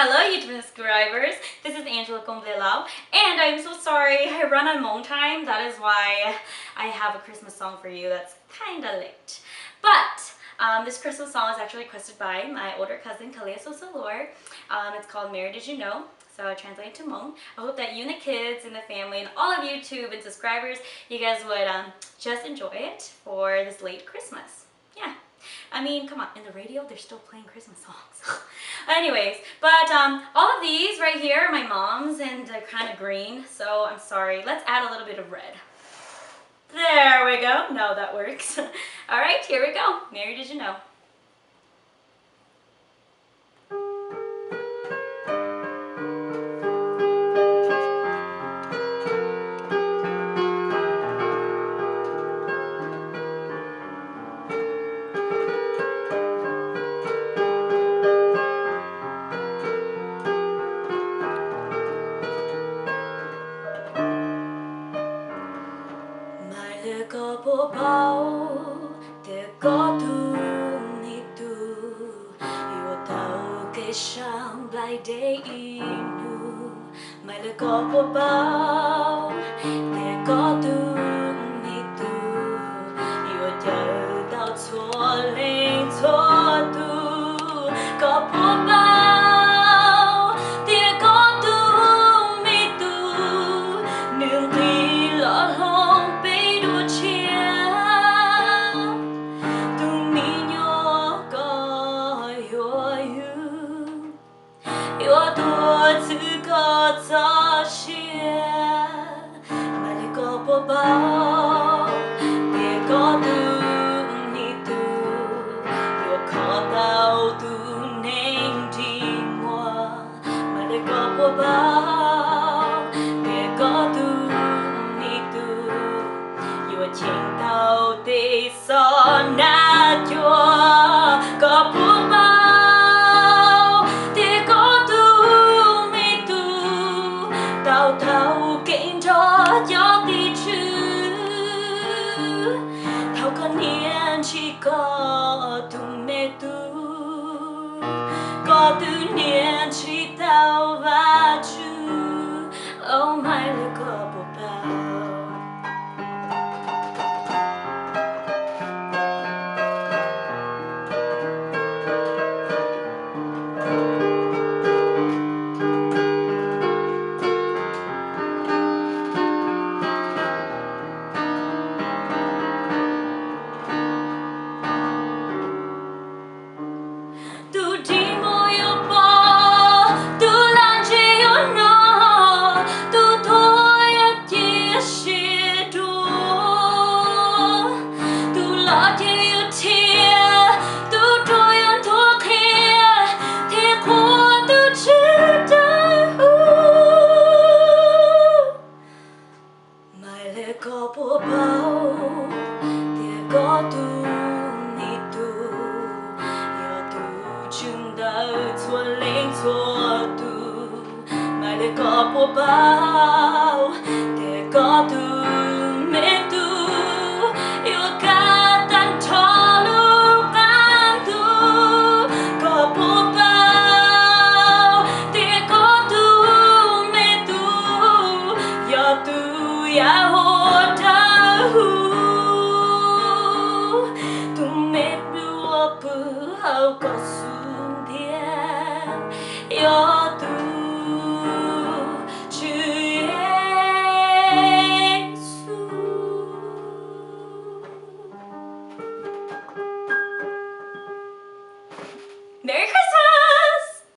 Hello YouTube subscribers, this is Angela Convelau, and I'm so sorry I run on Hmong time. That is why I have a Christmas song for you that's kinda late. But this Christmas song is actually requested by my older cousin Kalia Sosalor. It's called Mary Did You Know? So I translate to Hmong. I hope that you and the kids and the family and all of YouTube and subscribers, you guys would just enjoy it for this late Christmas. Yeah. I mean, come on, in the radio, they're still playing Christmas songs. Anyways, but all of these right here are my mom's and they're kind of green, so I'm sorry. Let's add a little bit of red. There we go. No, that works. All right, here we go. Mary, did you know? Có bộ bao để có tung itu yêu tao cái sang lại để inu mai là có bộ bao để có tung itu yêu chờ tao xóa lên xóa tu có bộ bao để có tung itu nương thì lỡ hông bao để có tu ni tu yêu khó tao tu nên đi mua mà để có bộ bao để có tu ni tu yêu chính tao để so na cho có bộ bao để có tu ni tu tao tao kinh cho đi chỉ có tu mẹ tu có tự nhiên chỉ tao và chú oh my là có bộ bao. Có bộ bao để có tu ni tu yêu tu chừng đời chua lên chua tu mai để có bộ bao để có tu mẹ tu yêu cả tan cho lúc tan tu có bộ bao để có tu mẹ tu yêu tu ya có xuống thiên yêu tu Chúa Giêsu. Merry Christmas!